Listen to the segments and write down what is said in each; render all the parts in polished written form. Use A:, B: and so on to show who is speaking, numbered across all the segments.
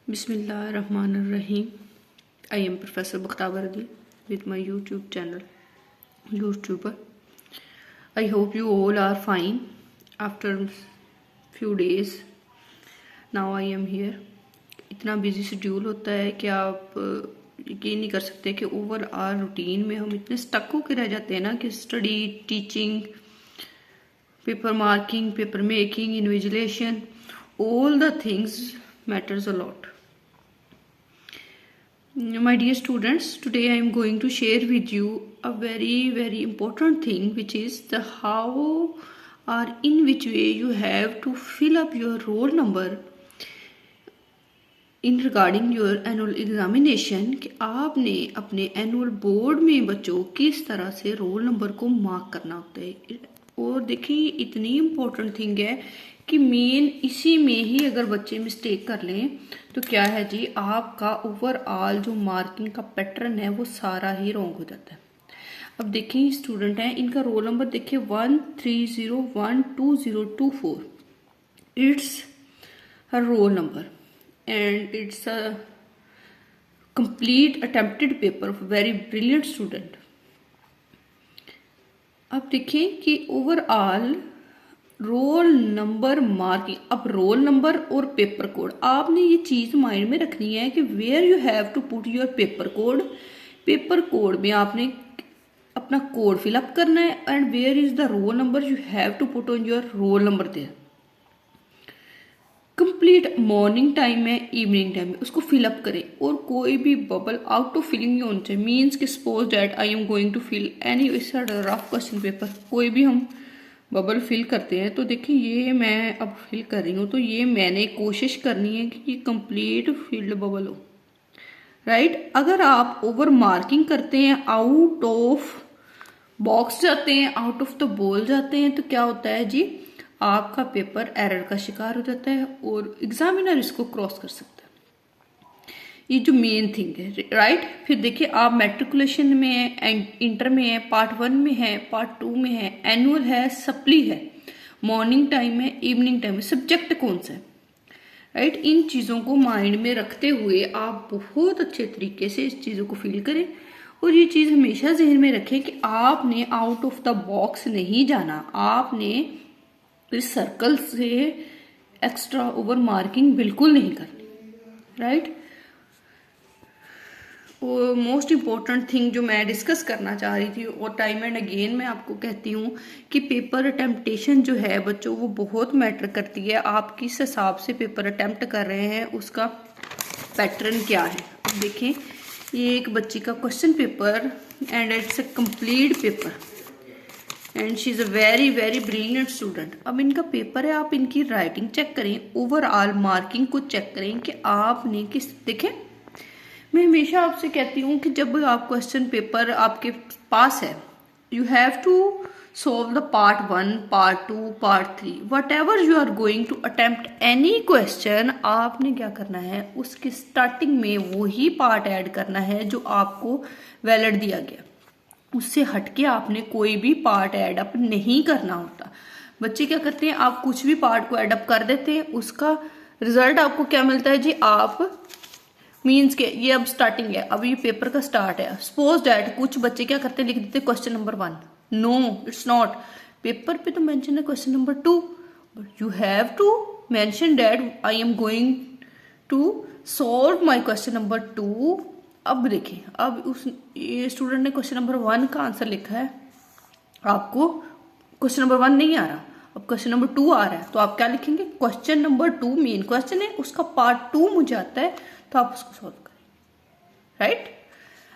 A: Bismillahirrahmanirrahim. I am Professor Bakhtabar Ali with my YouTube channel, YouTuber. I hope you all are fine after few days. Now I am here. इतना busy schedule होता है कि आप यकीन नहीं कर सकते कि ओवरऑल रूटीन में हम इतने स्टक होकर रह जाते हैं ना कि study, teaching, paper marking, paper making, invigilation, all the things matters a lot. My dear students, today I am going to share with you a very important thing, which is the how or in which way you have to fill up your roll number in regarding your annual examination कि आपने अपने annual board में बच्चों किस तरह से roll number को mark करना होता है। और देखिए इतनी इम्पोर्टेंट थिंग है कि मेन इसी में ही अगर बच्चे मिस्टेक कर लें तो क्या है जी, आपका ओवरऑल जो मार्किंग का पैटर्न है वो सारा ही रॉन्ग हो जाता है। अब देखिए स्टूडेंट हैं, इनका रोल नंबर देखिए 13012024। It's a roll number and it's a complete attempted paper of a very brilliant student. अब देखिए कि ओवरऑल रोल नंबर मार्किंग, अब रोल नंबर और पेपर कोड आपने ये चीज माइंड में रखनी है कि where you have to put your paper code. Paper code में आपने अपना कोड फिलअप करना है and where is the roll number you have to put on your roll number there. Complete morning time है, इवनिंग टाइम है, उसको fill up करें और कोई भी बबल आउट ऑफ फिलिंग नहीं होना चाहिए। मीन्स कि suppose that I am going to fill any rough question paper, कोई भी हम बबल फिल करते हैं तो देखिए ये मैं अब फिल कर रही हूँ तो ये मैंने कोशिश करनी है कि ये कंप्लीट फिल्ड बबल हो, राइट। अगर आप ओवर मार्किंग करते हैं, आउट ऑफ बॉक्स जाते हैं, आउट ऑफ द बॉल जाते हैं तो क्या होता है जी, आपका पेपर एरर का शिकार हो जाता है और एग्जामिनर इसको क्रॉस कर सकता है। ये जो मेन थिंग है, राइट। फिर देखिए आप मैट्रिकुलेशन में है, इंटर में है, पार्ट 1 में है, पार्ट 2 में है, एनुअल है, सप्ली है, मॉर्निंग टाइम है, इवनिंग टाइम है, सब्जेक्ट कौन सा है, राइट। इन चीज़ों को माइंड में रखते हुए आप बहुत अच्छे तरीके से इस चीज़ों को फील करें और ये चीज़ हमेशा जहन में रखें कि आपने आउट ऑफ द बॉक्स नहीं जाना, आपने इस सर्कल से एक्स्ट्रा ओवर मार्किंग बिल्कुल नहीं करनी, राइट। और मोस्ट इम्पॉर्टेंट थिंग जो मैं डिस्कस करना चाह रही थी और टाइम एंड अगेन मैं आपको कहती हूँ कि पेपर अटेम्प्टेशन जो है बच्चों वो बहुत मैटर करती है। आप किस हिसाब से पेपर अटेम्प्ट कर रहे हैं उसका पैटर्न क्या है। अब देखें ये एक बच्ची का question paper and it's a complete paper and she is a very brilliant student. अब इनका पेपर है, आप इनकी राइटिंग चेक करें, ओवरऑल मार्किंग को चेक करें कि आपने किस, देखें मैं हमेशा आपसे कहती हूँ कि जब आप क्वेश्चन पेपर आपके पास है you have to solve the part 1, part 2, part 3, whatever you are going to attempt any question, आपने क्या करना है उसके स्टार्टिंग में वही पार्ट ऐड करना है जो आपको वैलिड दिया गया, उससे हटके आपने कोई भी पार्ट ऐड अप नहीं करना होता। बच्चे क्या करते हैं, आप कुछ भी पार्ट को ऐड अप कर देते हैं, उसका रिजल्ट आपको क्या मिलता है जी, आप मीन्स के ये अब स्टार्टिंग है, अब ये पेपर का स्टार्ट है, सपोज दैट कुछ बच्चे क्या करते हैं लिख देते question number 1, no it's not, paper पे तो मेंशन है question number 2, but you have to mention that I am going to solve my question number 2। अब देखिए अब उस ये स्टूडेंट ने क्वेश्चन नंबर 1 का आंसर लिखा है, आपको क्वेश्चन नंबर 1 नहीं आ रहा, अब क्वेश्चन नंबर 2 आ रहा है तो आप क्या लिखेंगे, क्वेश्चन नंबर 2 मेन क्वेश्चन है, उसका पार्ट 2 मुझे आता है तो आप उसको सॉल्व करें, राइट।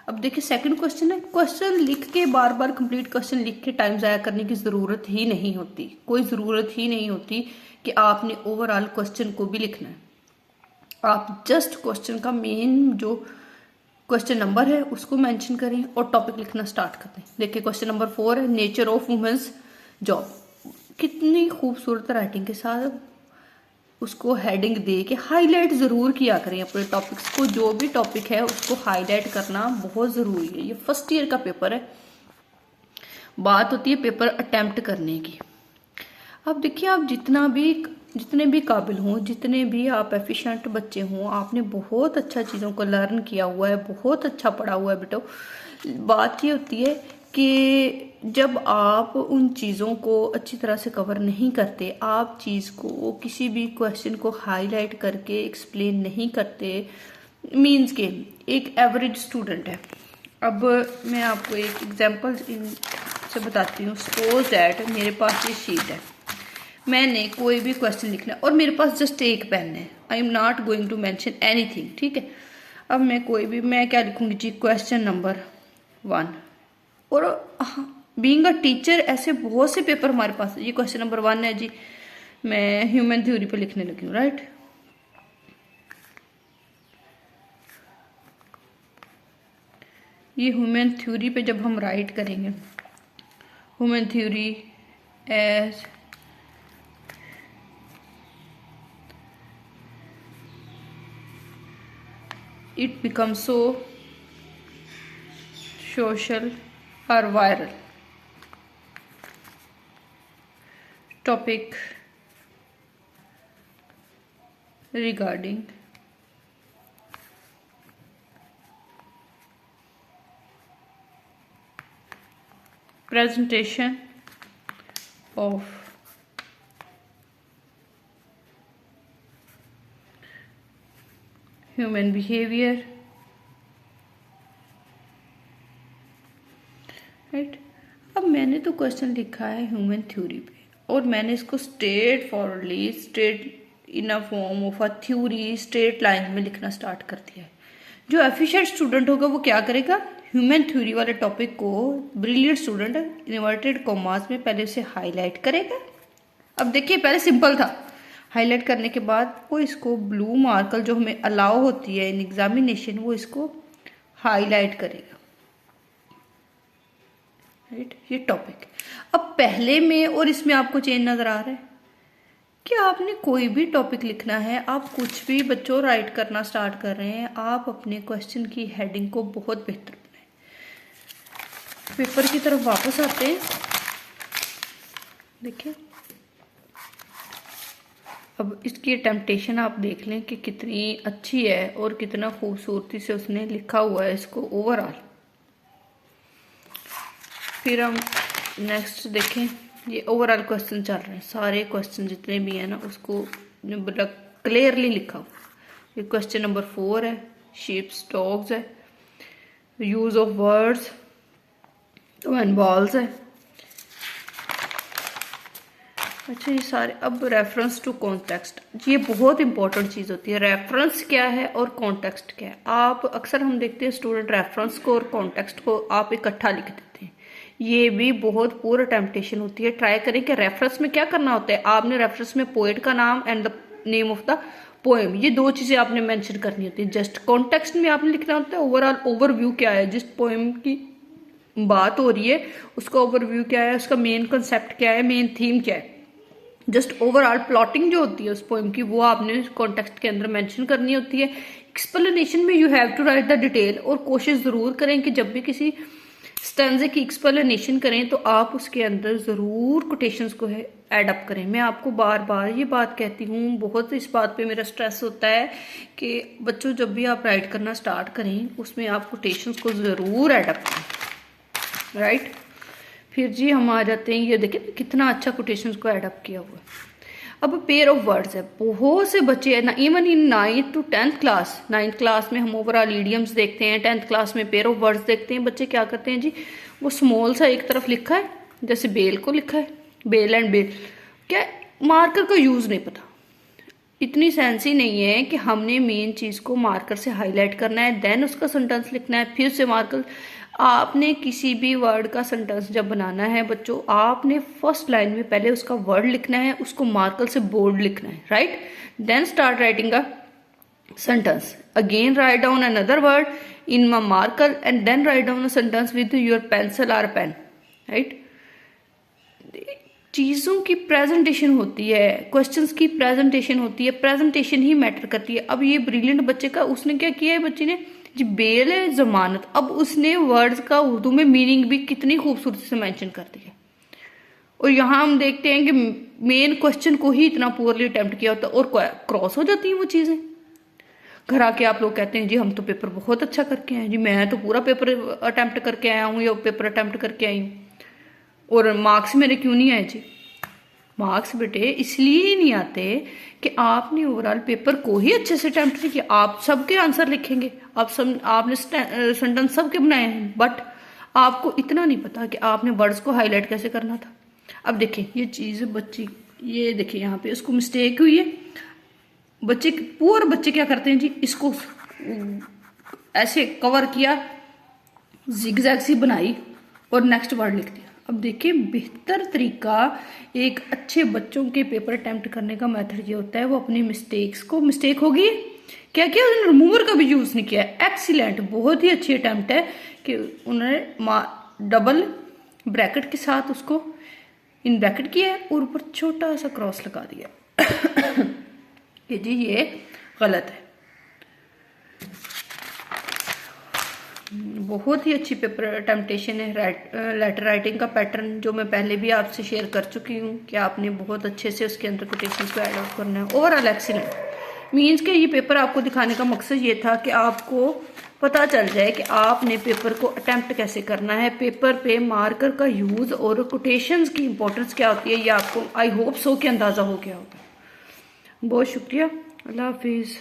A: अब देखिए सेकंड क्वेश्चन है, क्वेश्चन लिख के बार बार कंप्लीट क्वेश्चन लिख के टाइम ज़ाया करने की ज़रूरत ही नहीं होती, कोई ज़रूरत ही नहीं होती कि आपने ओवरऑल क्वेश्चन को भी लिखना है। आप जस्ट क्वेश्चन का मेन जो क्वेश्चन नंबर है उसको मेंशन करें और टॉपिक लिखना स्टार्ट कर दें। देखिए क्वेश्चन नंबर 4 है नेचर ऑफ वुमेन्स जॉब, कितनी खूबसूरत राइटिंग के साथ उसको हेडिंग दे के हाईलाइट ज़रूर किया करें अपने टॉपिक्स को, जो भी टॉपिक है उसको हाईलाइट करना बहुत ज़रूरी है। ये फर्स्ट ईयर का पेपर है, बात होती है पेपर अटेम्प्ट करने की। अब देखिए आप जितना भी जितने भी काबिल हों, जितने भी आप एफिशिएंट बच्चे हों, आपने बहुत अच्छा चीज़ों को लर्न किया हुआ है, बहुत अच्छा पढ़ा हुआ है बेटो। बात ये होती है कि जब आप उन चीज़ों को अच्छी तरह से कवर नहीं करते, आप चीज़ को, किसी भी क्वेश्चन को हाईलाइट करके एक्सप्लेन नहीं करते, मीन्स के एक एवरेज स्टूडेंट है। अब मैं आपको एक एग्जांपल से बताती हूँ। सपोज दैट मेरे पास ये शीट है, मैंने कोई भी क्वेश्चन लिखना है और मेरे पास जस्ट एक पेन है। I am not going to mention anything, ठीक है। अब मैं क्या लिखूंगी जी, क्वेश्चन नंबर 1। और बीइंग अ टीचर ऐसे बहुत से पेपर हमारे पास, ये क्वेश्चन नंबर 1 है जी, मैं ह्यूमन थ्योरी पे लिखने लगी हूँ, राइट। ये ह्यूमन थ्योरी पे जब हम राइट करेंगे, human theory as it becomes so social or viral topic regarding presentation of human behavior, right. अब मैंने तो क्वेश्चन लिखा है ह्यूमन थ्योरी पे और मैंने इसको straight forwardly, straight in a form of a theory, straight line में लिखना स्टार्ट कर दिया है। जो एफिशिएंट स्टूडेंट होगा वो क्या करेगा, ह्यूमन थ्योरी वाले टॉपिक को, ब्रिलियंट स्टूडेंट इन्वर्टेड कॉमास में पहले उसे हाईलाइट करेगा। अब देखिए पहले सिंपल था, हाईलाइट करने के बाद वो इसको ब्लू मार्कर जो हमें अलाउ होती है इन एग्जामिनेशन, वो इसको हाईलाइट करेगा, राइट। ये टॉपिक अब पहले में और इसमें आपको चेंज नजर आ रहा है कि आपने कोई भी टॉपिक लिखना है, आप कुछ भी बच्चों राइट करना स्टार्ट कर रहे हैं, आप अपने क्वेश्चन की हेडिंग को बहुत बेहतर बनाएं। पेपर की तरफ वापस आते हैं, देखिए अब इसकी टेम्पटेशन आप देख लें कि कितनी अच्छी है और कितना खूबसूरती से उसने लिखा हुआ है इसको ओवरऑल। फिर हम नेक्स्ट देखें, ये ओवरऑल क्वेश्चन चल रहे हैं, सारे क्वेश्चन जितने भी हैं ना उसको क्लियरली लिखा हुआ। ये क्वेश्चन नंबर 4 है, शीप्स डॉग्स है, use of words and balls है। अच्छा ये सारे, अब रेफरेंस टू कॉन्टेक्स्ट, ये बहुत इंपॉर्टेंट चीज़ होती है। रेफरेंस क्या है और कॉन्टेक्स्ट क्या है। आप अक्सर हम देखते हैं स्टूडेंट रेफरेंस को और कॉन्टेक्स्ट को आप इकट्ठा लिख देते हैं, ये भी बहुत पूरा टेम्पटेशन होती है। ट्राई करें कि रेफरेंस में क्या करना होता है, आपने रेफरेंस में पोएट का नाम and the name of the poem, ये 2 चीज़ें आपने मेंशन करनी होती है। जस्ट कॉन्टेक्स्ट में आपने लिखना होता है ओवरऑल ओवरव्यू क्या है, जिस पोएम की बात हो रही है उसका ओवरव्यू क्या है, उसका मेन कंसेप्ट क्या है, मेन थीम क्या है। जस्ट ओवरऑल प्लॉटिंग जो होती है उस पोएम की वो आपने कॉन्टेक्स्ट के अंदर मेंशन करनी होती है। एक्सप्लेनेशन में you have to write the detail, और कोशिश ज़रूर करें कि जब भी किसी स्टैंजे की एक्सप्लेनेशन करें तो आप उसके अंदर ज़रूर कोटेशंस को ऐड अप करें। मैं आपको बार बार ये बात कहती हूँ, बहुत इस बात पे मेरा स्ट्रेस होता है कि बच्चों जब भी आप राइट करना स्टार्ट करें उसमें आप कोटेशंस को ज़रूर ऐड अप करें, राइट। फिर जी हम आ जाते हैं, ये देखिए कितना अच्छा कोटेशंस को ऐड अप किया हुआ है। अब पेयर ऑफ वर्ड्स है, बहुत से बच्चे हैं ना, even in 9th to 10th class, 9th class में हम ओवरऑल ईडियम्स देखते हैं, 10th क्लास में पेयर ऑफ वर्ड्स देखते हैं। बच्चे क्या करते हैं जी, वो स्मॉल सा एक तरफ लिखा है, जैसे बेल को लिखा है, बेल एंड बेल, क्या मार्कर का यूज़ नहीं पता, इतनी सेंस ही नहीं है कि हमने मेन चीज़ को मार्कर से हाईलाइट करना है, देन उसका सेंटेंस लिखना है, फिर से मार्कर। आपने किसी भी वर्ड का सेंटेंस जब बनाना है बच्चों, आपने फर्स्ट लाइन में पहले उसका वर्ड लिखना है, उसको मार्कर से बोल्ड लिखना है, right. Then start writing a sentence, again write down another word in my marker and then write down a sentence with your pencil और पेन, राइट। चीज़ों की प्रेजेंटेशन होती है, क्वेश्चंस की प्रेजेंटेशन होती है, प्रेजेंटेशन ही मैटर करती है। अब ये ब्रिलियंट बच्चे का, उसने क्या किया है, बच्चे ने जी बेल है जमानत, अब उसने वर्ड्स का उर्दू में मीनिंग भी कितनी खूबसूरती से मेंशन कर दिया। और यहाँ हम देखते हैं कि मेन क्वेश्चन को ही इतना पुअरली अटेम्प्ट किया होता और क्रॉस हो जाती हैं वो चीज़ें। घर आके आप लोग कहते हैं जी हम तो पेपर बहुत अच्छा करके आए जी, मैं तो पूरा पेपर अटेम्प्ट करके आया हूँ या पेपर अटेम्प्ट करके आई हूँ, और मार्क्स मेरे क्यों नहीं आए जी? मार्क्स बेटे इसलिए नहीं आते कि आपने ओवरऑल पेपर को ही अच्छे से अटेम्प्ट नहीं किया। आप सबके आंसर लिखेंगे, आपने सेंटेंस सबके बनाए हैं, बट आपको इतना नहीं पता कि आपने वर्ड्स को हाईलाइट कैसे करना था। अब देखिए ये चीज़ बच्ची, ये देखिए यहाँ पे उसको मिस्टेक हुई है। बच्चे पूरे बच्चे क्या करते हैं जी, इसको ऐसे कवर किया, जिगजैग सी बनाई और नेक्स्ट वर्ड लिख दिया। अब देखिए बेहतर तरीका एक अच्छे बच्चों के पेपर अटेम्प्ट करने का मेथड ये होता है, वो अपनी मिस्टेक्स को, मिस्टेक होगी क्या किया उन्होंने, रिमूवर का भी यूज नहीं किया। एक्सीलेंट, बहुत ही अच्छी अटेम्प्ट है कि उन्होंने डबल ब्रैकेट के साथ उसको इन ब्रैकेट किया है और ऊपर छोटा सा क्रॉस लगा दिया कि जी ये गलत है। बहुत ही अच्छी पेपर अटेम्प्टेशन है। लेटर राइटिंग का पैटर्न जो मैं पहले भी आपसे शेयर कर चुकी हूँ कि आपने बहुत अच्छे से उसके अंदर कोटेशंस को ऐड आउट करना है। ओवरऑल एक्सीलेंट मीन्स के ये पेपर आपको दिखाने का मकसद ये था कि आपको पता चल जाए कि आपने पेपर को अटेम्प्ट कैसे करना है, पेपर पे मार्कर का यूज़ और कोटेशंस की इंपॉर्टेंस क्या होती है, ये आपको आई होप सो कि अंदाज़ा हो गया होगा। बहुत शुक्रिया, अल्लाह हाफिज़।